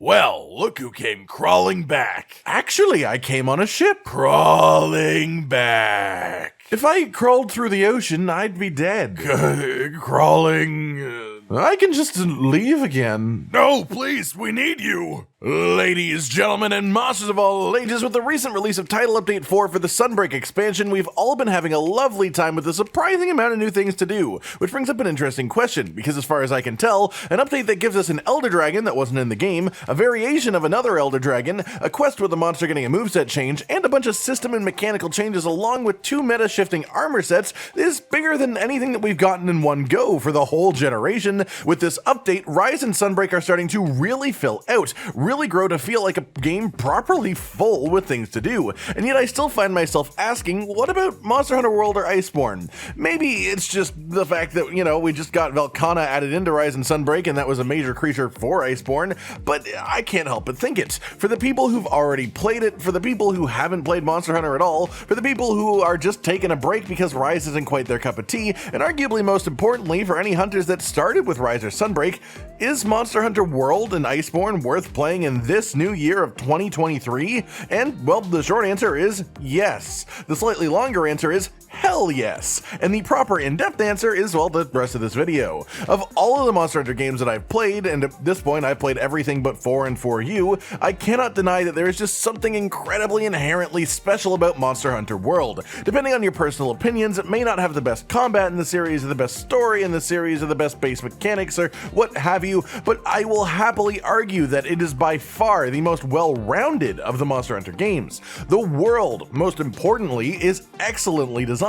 Well, look who came crawling back. Actually, I came on a ship. Crawling back. If I crawled through the ocean, I'd be dead. Crawling... I can just leave again. No, please, we need you. Ladies, gentlemen, and masters of all ages, With the recent release of Title Update 4 for the Sunbreak expansion, we've all been having a lovely time with a surprising amount of new things to do, which brings up an interesting question, because as far as I can tell, an update that gives us an Elder Dragon that wasn't in the game, a variation of another Elder Dragon, a quest with a monster getting a moveset change, and a bunch of system and mechanical changes along with 2 meta-shifting armor sets is bigger than anything that we've gotten in one go for the whole generation. With this update, Rise and Sunbreak are starting to really fill out, really grow to feel like a game properly full with things to do, and yet I still find myself asking, what about Monster Hunter World or Iceborne? Maybe it's just the fact that, we just got Velkhana added into Rise and Sunbreak and that was a major creature for Iceborne, but I can't help but think it. For the people who've already played it, for the people who haven't played Monster Hunter at all, for the people who are just taking a break because Rise isn't quite their cup of tea, and arguably most importantly for any hunters that started with Rise or Sunbreak, is Monster Hunter World and Iceborne worth playing in this new year of 2023? And, well, the short answer is yes. The slightly longer answer is hell yes. And the proper in-depth answer is, well, the rest of this video. Of all of the Monster Hunter games that I've played, and at this point I've played everything but 4 and 4U, I cannot deny that there is just something incredibly inherently special about Monster Hunter World. Depending on your personal opinions, it may not have the best combat in the series, or the best story in the series, or the best base mechanics, or what have you, but I will happily argue that it is by far the most well-rounded of the Monster Hunter games. The world, most importantly, is excellently designed.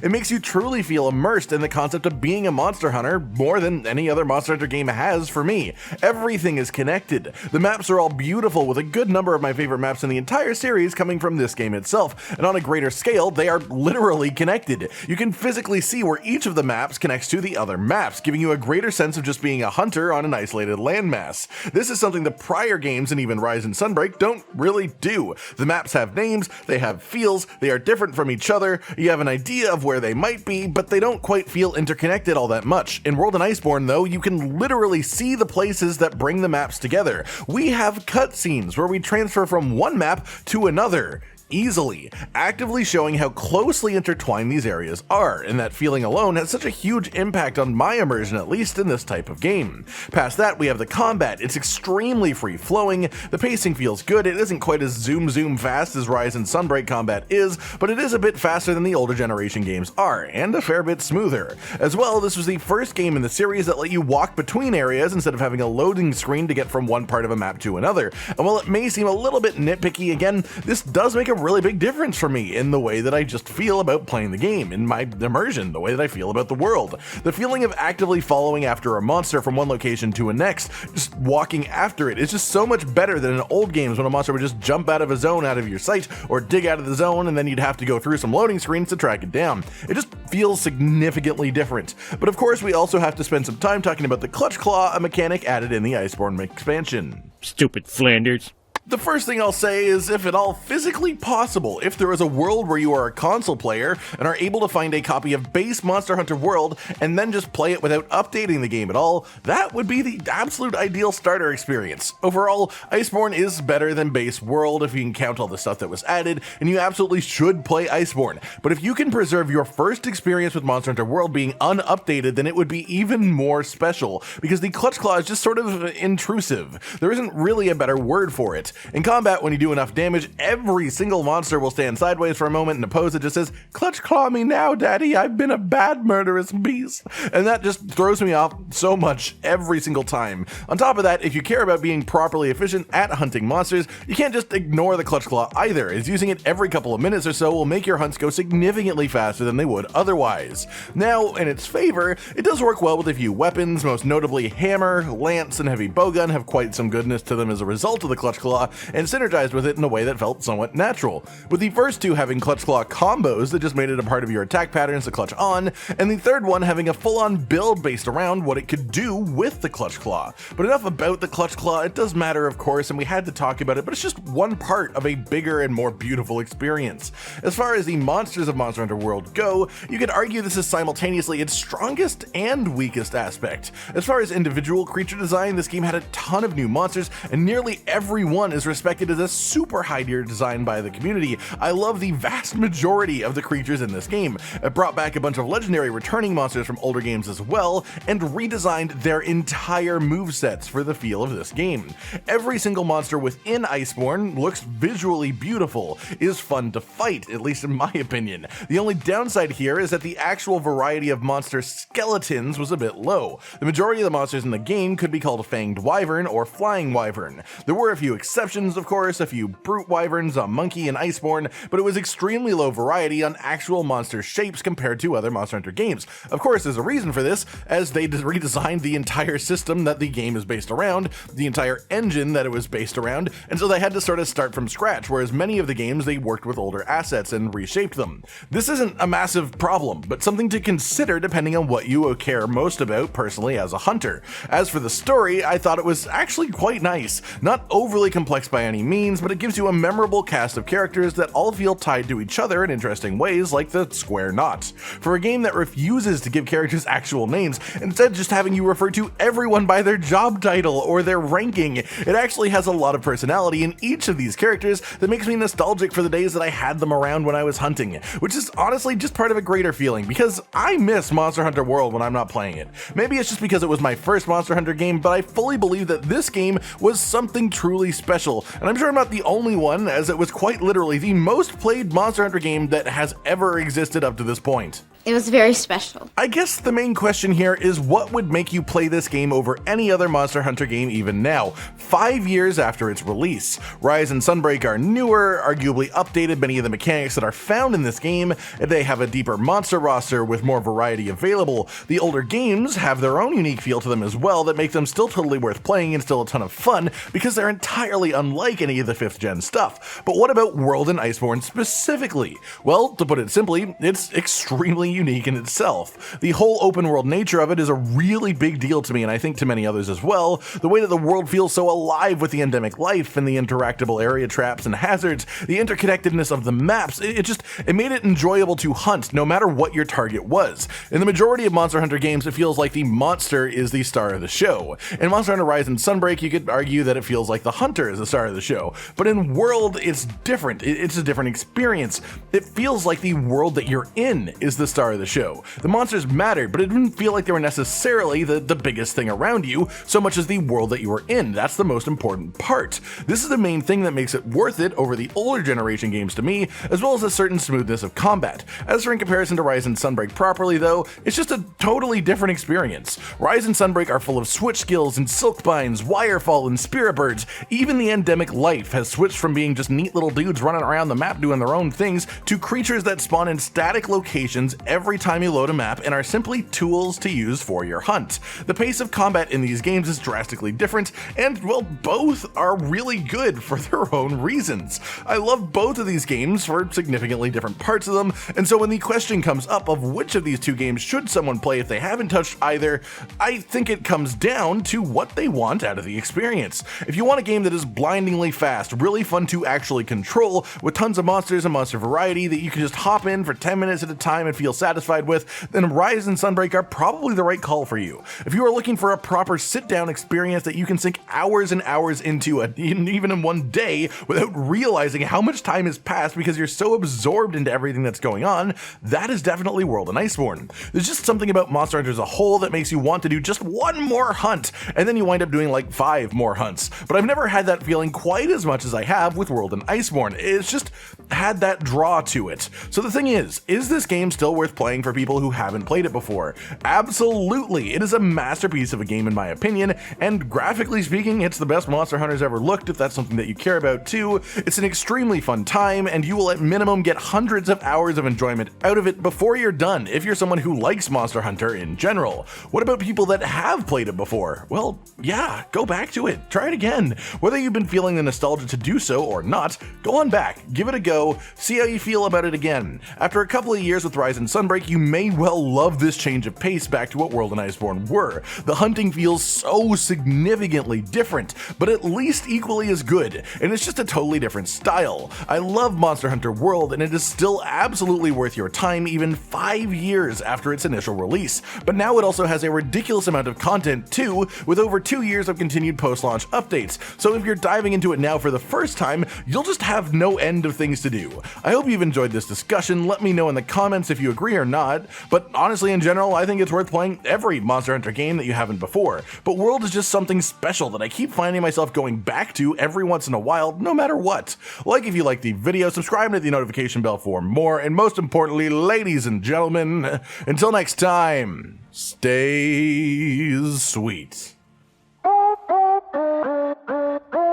It makes you truly feel immersed in the concept of being a Monster Hunter more than any other Monster Hunter game has for me. Everything is connected. The maps are all beautiful, with a good number of my favorite maps in the entire series coming from this game itself, and on a greater scale, they are literally connected. You can physically see where each of the maps connects to the other maps, giving you a greater sense of just being a hunter on an isolated landmass. This is something the prior games and even Rise and Sunbreak don't really do. The maps have names, they have feels, they are different from each other, you have an idea of where they might be, but they don't quite feel interconnected all that much. In World and Iceborne, though, you can literally see the places that bring the maps together. We have cutscenes where we transfer from one map to another easily, actively showing how closely intertwined these areas are, and that feeling alone has such a huge impact on my immersion, at least in this type of game. Past that, we have the combat. It's extremely free-flowing, the pacing feels good, it isn't quite as zoom fast as Rise and Sunbreak combat is, but it is a bit faster than the older generation games are, and a fair bit smoother. As well, this was the first game in the series that let you walk between areas instead of having a loading screen to get from one part of a map to another, and while it may seem a little bit nitpicky, again, this does make a really big difference for me in the way that I just feel about playing the game, in my immersion, the way that I feel about the world. The feeling of actively following after a monster from one location to a next, just walking after it, is just so much better than in old games when a monster would just jump out of a zone out of your sight, or dig out of the zone and then you'd have to go through some loading screens to track it down. It just feels significantly different. But of course, we also have to spend some time talking about the Clutch Claw, a mechanic added in the Iceborne expansion. Stupid Flanders. The first thing I'll say is, if at all physically possible, if there is a world where you are a console player and are able to find a copy of base Monster Hunter World and then just play it without updating the game at all, that would be the absolute ideal starter experience. Overall, Iceborne is better than base World if you can count all the stuff that was added, and you absolutely should play Iceborne. But if you can preserve your first experience with Monster Hunter World being unupdated, then it would be even more special, because the Clutch Claw is just sort of intrusive. There isn't really a better word for it. In combat, when you do enough damage, every single monster will stand sideways for a moment and a pose that just says, "Clutch claw me now, daddy, I've been a bad murderous beast." And that just throws me off so much every single time. On top of that, if you care about being properly efficient at hunting monsters, you can't just ignore the Clutch Claw either, as using it every couple of minutes or so will make your hunts go significantly faster than they would otherwise. Now, in its favor, it does work well with a few weapons, most notably Hammer, Lance, and Heavy Bowgun have quite some goodness to them as a result of the Clutch Claw, and synergized with it in a way that felt somewhat natural, with the first two having clutch claw combos that just made it a part of your attack patterns to clutch on, and the third one having a full-on build based around what it could do with the clutch claw. But enough about the clutch claw. It does matter, of course, and we had to talk about it, but it's just one part of a bigger and more beautiful experience. As far as the monsters of Monster Hunter World go, you could argue this is simultaneously its strongest and weakest aspect. As far as individual creature design, this game had a ton of new monsters, and nearly every one is respected as a super high tier design by the community. I love the vast majority of the creatures in this game. It brought back a bunch of legendary returning monsters from older games as well, and redesigned their entire movesets for the feel of this game. Every single monster within Iceborne looks visually beautiful, is fun to fight, at least in my opinion. The only downside here is that the actual variety of monster skeletons was a bit low. The majority of the monsters in the game could be called a fanged wyvern or flying wyvern. There were a few exceptions, of course, a few brute wyverns, a monkey in Iceborne, but it was extremely low variety on actual monster shapes compared to other Monster Hunter games. Of course, there's a reason for this, as they redesigned the entire system that the game is based around, the entire engine that it was based around, and so they had to sort of start from scratch, whereas many of the games they worked with older assets and reshaped them. This isn't a massive problem, but something to consider depending on what you care most about personally as a hunter. As for the story, I thought it was actually quite nice. Not overly complex by any means, but it gives you a memorable cast of characters that all feel tied to each other in interesting ways, like the square knot. For a game that refuses to give characters actual names, instead just having you refer to everyone by their job title or their ranking, it actually has a lot of personality in each of these characters that makes me nostalgic for the days that I had them around when I was hunting, which is honestly just part of a greater feeling, because I miss Monster Hunter World when I'm not playing it. Maybe it's just because it was my first Monster Hunter game, but I fully believe that this game was something truly special, and I'm sure I'm not the only one, as it was quite literally the most played Monster Hunter game that has ever existed up to this point. It was very special. I guess the main question here is what would make you play this game over any other Monster Hunter game even now, 5 years after its release. Rise and Sunbreak are newer, arguably updated many of the mechanics that are found in this game, they have a deeper monster roster with more variety available. The older games have their own unique feel to them as well that make them still totally worth playing and still a ton of fun, because they're entirely unlike any of the 5th gen stuff. But what about World and Iceborne specifically? Well, to put it simply, it's extremely unique in itself. The whole open world nature of it is a really big deal to me, and I think to many others as well. The way that the world feels so alive with the endemic life and the interactable area traps and hazards, the interconnectedness of the maps, it made it enjoyable to hunt no matter what your target was. In the majority of Monster Hunter games, it feels like the monster is the star of the show. In Monster Hunter Rise and Sunbreak, you could argue that it feels like the hunter is the star of the show. But in World, it's different. It's a different experience. It feels like the world that you're in is the star of the show. The monsters mattered, but it didn't feel like they were necessarily the biggest thing around you, so much as the world that you were in. That's the most important part. This is the main thing that makes it worth it over the older generation games to me, as well as a certain smoothness of combat. As for in comparison to Rise and Sunbreak properly though, it's just a totally different experience. Rise and Sunbreak are full of switch skills and silkbinds, wirefall and spirit birds. Even the endemic life has switched from being just neat little dudes running around the map doing their own things to creatures that spawn in static locations every time you load a map and are simply tools to use for your hunt. The pace of combat in these games is drastically different, and well, both are really good for their own reasons. I love both of these games for significantly different parts of them, and so when the question comes up of which of these two games should someone play if they haven't touched either, I think it comes down to what they want out of the experience. If you want a game that is blindingly fast, really fun to actually control, with tons of monsters and monster variety that you can just hop in for 10 minutes at a time and feel satisfied with, then Rise and Sunbreak are probably the right call for you. If you are looking for a proper sit-down experience that you can sink hours and hours into, even in one day, without realizing how much time has passed because you're so absorbed into everything that's going on, that is definitely World and Iceborne. There's just something about Monster Hunter as a whole that makes you want to do just one more hunt, and then you wind up doing like 5 more hunts. But I've never had that feeling quite as much as I have with World and Iceborne. It's just had that draw to it. So the thing is this game still worth worth playing for people who haven't played it before? Absolutely, it is a masterpiece of a game in my opinion, and graphically speaking, it's the best Monster Hunter's ever looked if that's something that you care about too. It's an extremely fun time, and you will at minimum get hundreds of hours of enjoyment out of it before you're done if you're someone who likes Monster Hunter in general. What about people that have played it before? Well, yeah, go back to it, try it again. Whether you've been feeling the nostalgia to do so or not, go on back, give it a go, see how you feel about it again. After a couple of years with Rise and Sunbreak, you may well love this change of pace back to what World and Iceborne were. The hunting feels so significantly different, but at least equally as good, and it's just a totally different style. I love Monster Hunter World, and it is still absolutely worth your time even 5 years after its initial release, but now it also has a ridiculous amount of content too, with over 2 years of continued post-launch updates, so if you're diving into it now for the first time, you'll just have no end of things to do. I hope you've enjoyed this discussion, let me know in the comments if you agree or not, but honestly in general I think it's worth playing every Monster Hunter game that you haven't before, but World is just something special that I keep finding myself going back to every once in a while, no matter what. Like if you like the video, subscribe and hit the notification bell for more, and most importantly, ladies and gentlemen, until next time, stay sweet.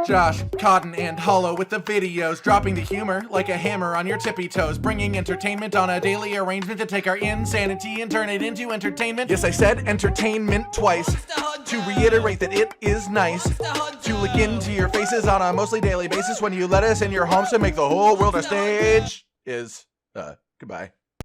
Josh, Cotton, and Hollow with the videos, dropping the humor like a hammer on your tippy toes, bringing entertainment on a daily arrangement to take our insanity and turn it into entertainment. Yes, I said entertainment twice, to reiterate that it is nice to look into your faces on a mostly daily basis when you let us in your homes to make the whole world a stage. Goodbye.